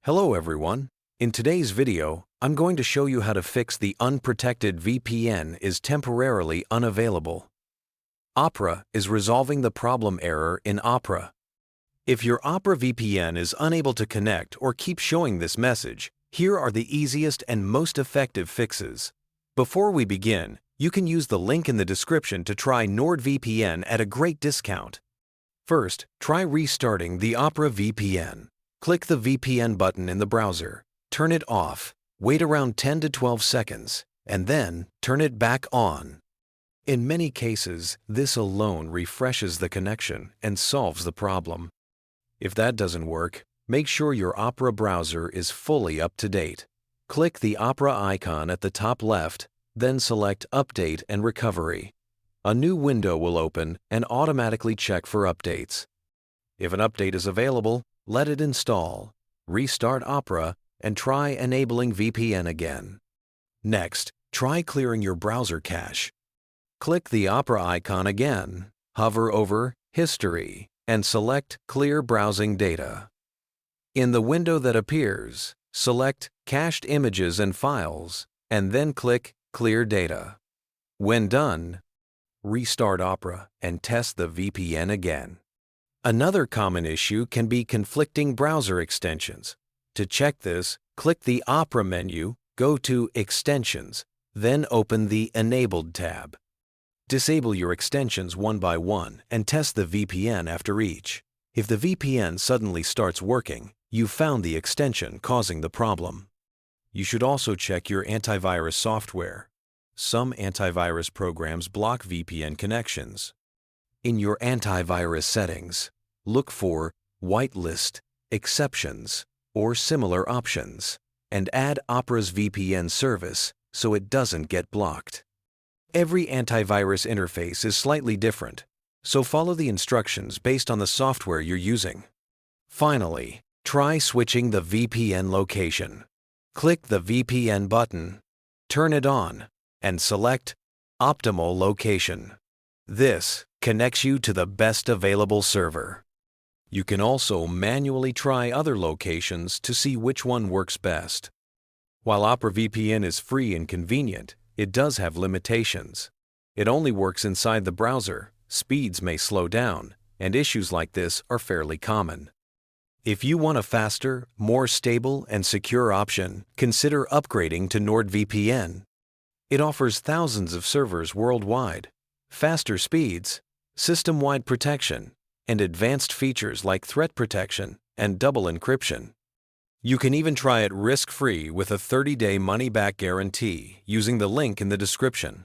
Hello everyone. In today's video, I'm going to show you how to fix the Unprotected VPN is temporarily unavailable. Opera is resolving the problem error in Opera. If your Opera VPN is unable to connect or keep showing this message, here are the easiest and most effective fixes. Before we begin, you can use the link in the description to try NordVPN at a great discount. First, try restarting the Opera VPN. Click the VPN button in the browser, turn it off, wait around 10 to 12 seconds, and then turn it back on. In many cases, this alone refreshes the connection and solves the problem. If that doesn't work, make sure your Opera browser is fully up to date. Click the Opera icon at the top left, then select Update and Recovery. A new window will open and automatically check for updates. If an update is available, let it install, restart Opera, and try enabling VPN again. Next, try clearing your browser cache. Click the Opera icon again, hover over History, and select Clear Browsing Data. In the window that appears, select Cached Images and Files, and then click Clear Data. When done, restart Opera and test the VPN again. Another common issue can be conflicting browser extensions. To check this, click the Opera menu, go to Extensions, then open the Enabled tab. Disable your extensions one by one and test the VPN after each. If the VPN suddenly starts working, you've found the extension causing the problem. You should also check your antivirus software. Some antivirus programs block VPN connections. In your antivirus settings, look for Whitelist, Exceptions, or similar options, and add Opera's VPN service so it doesn't get blocked. Every antivirus interface is slightly different, so follow the instructions based on the software you're using. Finally, try switching the VPN location. Click the VPN button, turn it on, and select Optimal Location. This connects you to the best available server. You can also manually try other locations to see which one works best. While Opera VPN is free and convenient, it does have limitations. It only works inside the browser, speeds may slow down, and issues like this are fairly common. If you want a faster, more stable, and secure option, consider upgrading to NordVPN. It offers thousands of servers worldwide, faster speeds, system-wide protection, and advanced features like threat protection and double encryption. You can even try it risk-free with a 30-day money-back guarantee using the link in the description.